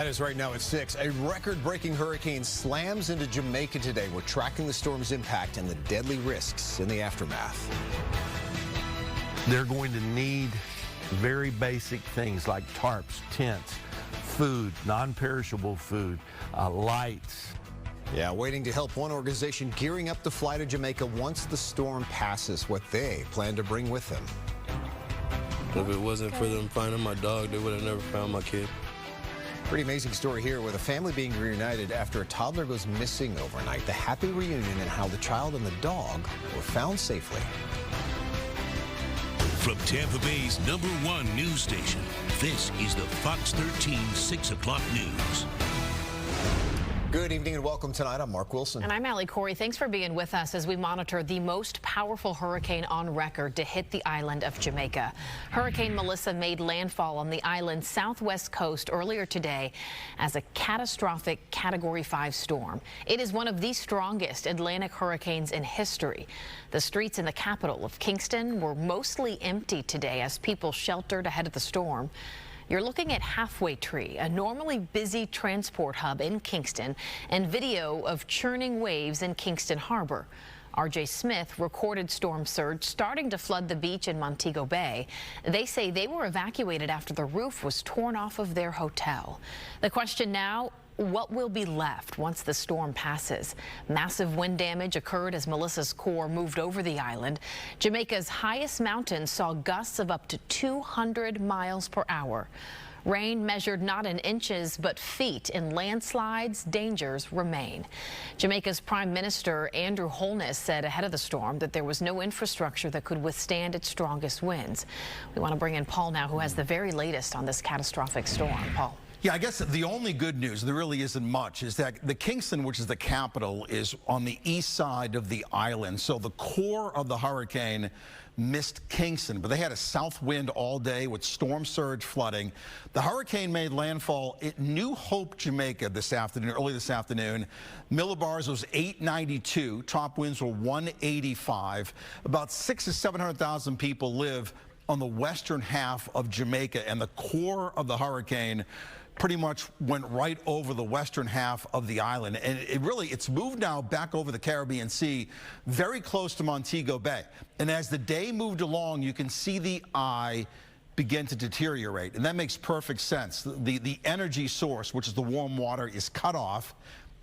That is right now at 6. A record-breaking hurricane slams into Jamaica today. We're tracking the storm's impact and the deadly risks in the aftermath. They're going to need very basic things like tarps, tents, food, non-perishable food, lights. Yeah, waiting to help one organization gearing up to fly to Jamaica once the storm passes, what they plan to bring with them. If it wasn't for them finding my dog, they would have never found my kid. Pretty amazing story here with a family being reunited after a toddler goes missing overnight. The happy reunion and how the child and the dog were found safely. From Tampa Bay's #1 news station, this is the Fox 13 6 o'clock news. Good evening and welcome tonight. I'm Mark Wilson. And I'm Allie Corey. Thanks for being with us as we monitor the most powerful hurricane on record to hit the island of Jamaica. Hurricane Melissa made landfall on the island's southwest coast earlier today as a catastrophic Category 5 storm. It is one of the strongest Atlantic hurricanes in history. The streets in the capital of Kingston were mostly empty today as people sheltered ahead of the storm. You're looking at Halfway Tree, a normally busy transport hub in Kingston, and video of churning waves in Kingston Harbor. RJ Smith recorded storm surge starting to flood the beach in Montego Bay. They say they were evacuated after the roof was torn off of their hotel. The question now, what will be left once the storm passes? Massive wind damage occurred as Melissa's core moved over the island. Jamaica's highest mountain saw gusts of up to 200 miles per hour. Rain measured not in inches but feet, and landslides dangers remain. Jamaica's Prime Minister Andrew Holness said ahead of the storm that there was no infrastructure that could withstand its strongest winds. We want to bring in Paul now, who has the very latest on this catastrophic storm. Paul. Yeah, I guess the only good news, there really isn't much, is that the Kingston, which is the capital, is on the east side of the island. So the core of the hurricane missed Kingston, but they had a south wind all day with storm surge flooding. The hurricane made landfall at New Hope, Jamaica this afternoon, early this afternoon. Millibars was 892, top winds were 185. About 600,000 to 700,000 people live on the western half of Jamaica, and the core of the hurricane pretty much went right over the western half of the island. And it's moved now back over the Caribbean Sea, very close to Montego Bay. And as the day moved along, you can see the eye begin to deteriorate. And that makes perfect sense. The energy source, which is the warm water, is cut off,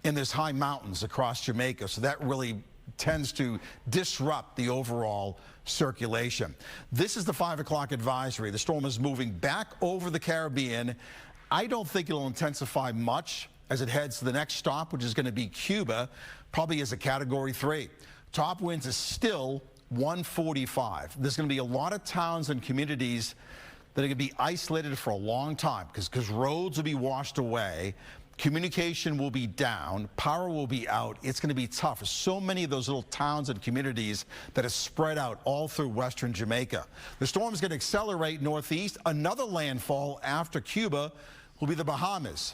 and there's high mountains across Jamaica. So that really tends to disrupt the overall circulation. This is the 5 o'clock advisory. The storm is moving back over the Caribbean. I don't think it'll intensify much as it heads to the next stop, which is going to be Cuba, probably as a Category 3. Top winds is still 145. There's going to be a lot of towns and communities that are going to be isolated for a long time because roads will be washed away. Communication will be down, power will be out. It's going to be tough for so many of those little towns and communities that are spread out all through western Jamaica. The storm is going to accelerate northeast. Another landfall after Cuba will be the Bahamas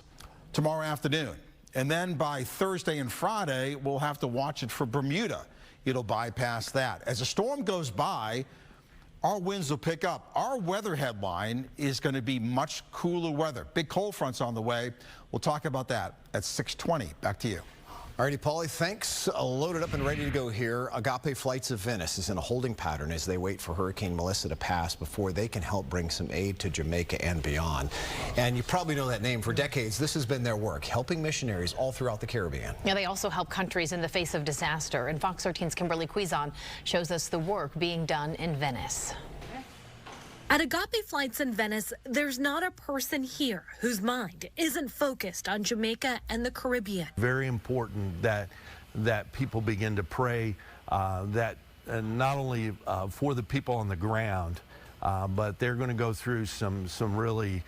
tomorrow afternoon. And then by Thursday and Friday, we'll have to watch it for Bermuda. It'll bypass that. As the storm goes by, our winds will pick up. Our weather headline is going to be much cooler weather. Big cold fronts on the way. We'll talk about that at 6:20. Back to you. All righty, Paulie, thanks. Loaded up and ready to go here. Agape Flights of Venice is in a holding pattern as they wait for Hurricane Melissa to pass before they can help bring some aid to Jamaica and beyond. And you probably know that name. For decades, this has been their work, helping missionaries all throughout the Caribbean. Yeah, they also help countries in the face of disaster. And Fox 13's Kimberly Quizon shows us the work being done in Venice. At Agape Flights in Venice, there's not a person here whose mind isn't focused on Jamaica and the Caribbean. Very important that people begin to pray that not only for the people on the ground, but they're going to go through some really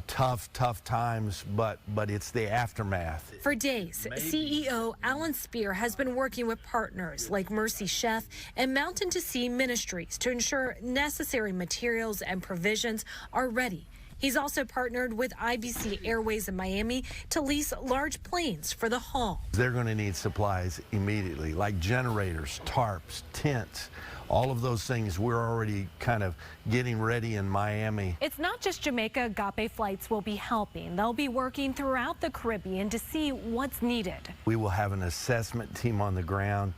tough times, but it's the aftermath. For days, CEO Alan Spear has been working with partners like Mercy Chef and Mountain to Sea Ministries to ensure necessary materials and provisions are ready. He's also partnered with IBC Airways in Miami to lease large planes for the haul. They're going to need supplies immediately, like generators, tarps, tents, all of those things, we're already kind of getting ready in Miami. It's not just Jamaica Agape Flights will be helping. They'll be working throughout the Caribbean to see what's needed. We will have an assessment team on the ground.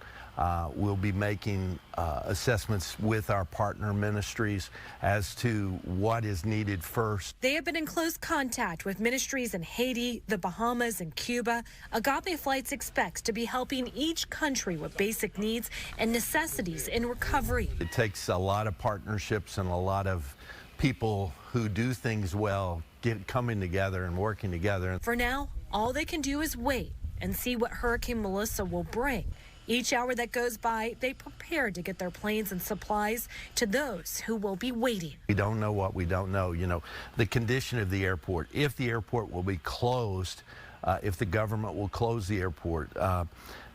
We'll be making assessments with our partner ministries as to what is needed first. They have been in close contact with ministries in Haiti, the Bahamas, and Cuba. Agape Flights expects to be helping each country with basic needs and necessities in recovery. It takes a lot of partnerships and a lot of people who do things well coming together and working together. For now, all they can do is wait and see what Hurricane Melissa will bring. Each hour that goes by, they prepare to get their planes and supplies to those who will be waiting. We don't know what we don't know. You know, the condition of the airport, if the airport will be closed, if the government will close the airport.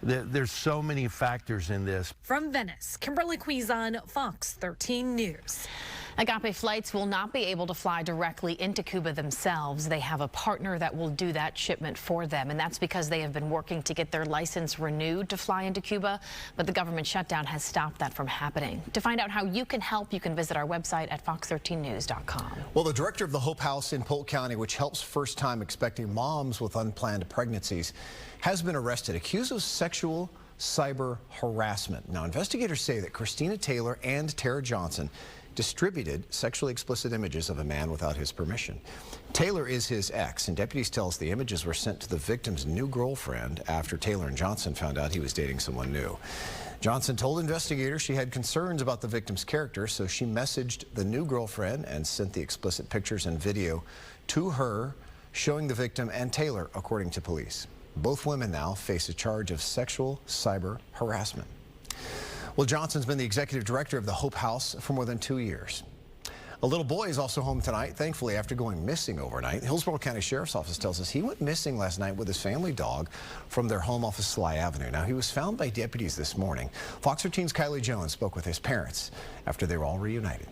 There's so many factors in this. From Venice, Kimberly Quizon, Fox 13 News. Agape Flights will not be able to fly directly into Cuba themselves. They have a partner that will do that shipment for them, and that's because they have been working to get their license renewed to fly into Cuba, but the government shutdown has stopped that from happening. To find out how you can help, you can visit our website at fox13news.com. Well, the director of the Hope House in Polk County, which helps first-time expecting moms with unplanned pregnancies, has been arrested, accused of sexual cyber harassment. Now, investigators say that Christina Taylor and Tara Johnson distributed sexually explicit images of a man without his permission. Taylor is his ex, and deputies tell us the images were sent to the victim's new girlfriend after Taylor and Johnson found out he was dating someone new. Johnson told investigators she had concerns about the victim's character, so she messaged the new girlfriend and sent the explicit pictures and video to her, showing the victim and Taylor, according to police. Both women now face a charge of sexual cyber harassment. Well, Johnson's been the executive director of the Hope House for more than 2 years. A little boy is also home tonight, thankfully, after going missing overnight. Hillsborough County Sheriff's Office tells us he went missing last night with his family dog from their home off of Sly Avenue. Now, he was found by deputies this morning. Fox 13's Kylie Jones spoke with his parents after they were all reunited.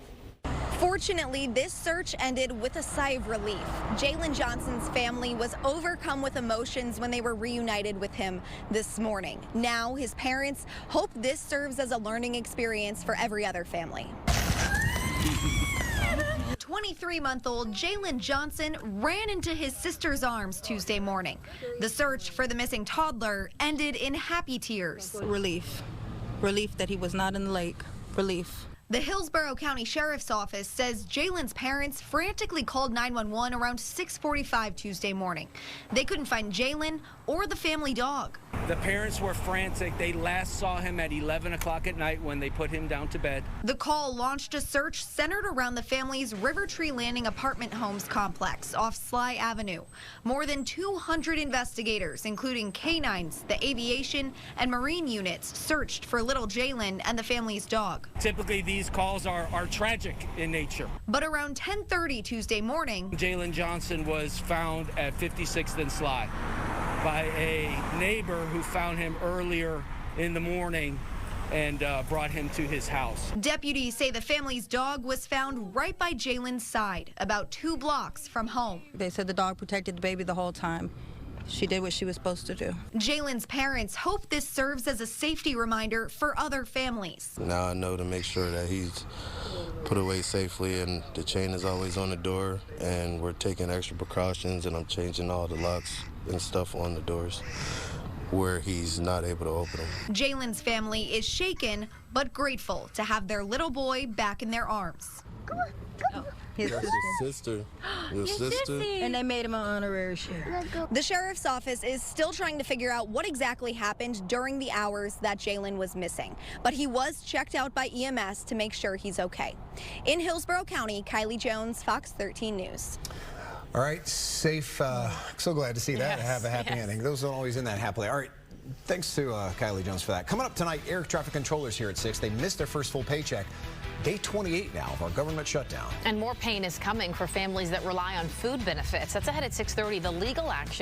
Fortunately, this search ended with a sigh of relief. Jalen Johnson's family was overcome with emotions when they were reunited with him this morning. Now, his parents hope this serves as a learning experience for every other family. 23-month-old Jalen Johnson ran into his sister's arms Tuesday morning. The search for the missing toddler ended in happy tears. Relief. Relief that he was not in the lake. Relief. The Hillsborough County Sheriff's Office says Jalen's parents frantically called 911 around 6:45 Tuesday morning. They couldn't find Jalen or the family dog. The parents were frantic. They last saw him at 11 o'clock at night when they put him down to bed. The call launched a search centered around the family's River Tree Landing apartment homes complex off Sly Avenue. More than 200 investigators, including canines, the aviation, and marine units, searched for little Jalen and the family's dog. Typically, these calls are tragic in nature. But around 10:30 Tuesday morning, Jalen Johnson was found at 56th and Sly by a neighbor who found him earlier in the morning and brought him to his house. Deputies say the family's dog was found right by Jalen's side, about 2 blocks from home. They said the dog protected the baby the whole time. She did what she was supposed to do. Jalen's parents hope this serves as a safety reminder for other families. Now I know to make sure that he's put away safely, and the chain is always on the door, and we're taking extra precautions, and I'm changing all the locks and stuff on the doors where he's not able to open them. Jalen's family is shaken but grateful to have their little boy back in their arms. His Sister. Your sister. And they made him an honorary sheriff. The sheriff's office is still trying to figure out what exactly happened during the hours that Jalen was missing, but he was checked out by EMS to make sure he's okay. In Hillsborough County, Kylie Jones, Fox 13 News. All right, safe. So glad to see that have a happy ending. Those don't always end that happily. All right, thanks to Kylie Jones for that. Coming up tonight, air traffic controllers here at 6. They missed their first full paycheck. Day 28 now of our government shutdown. And more pain is coming for families that rely on food benefits. That's ahead at 6:30. The legal action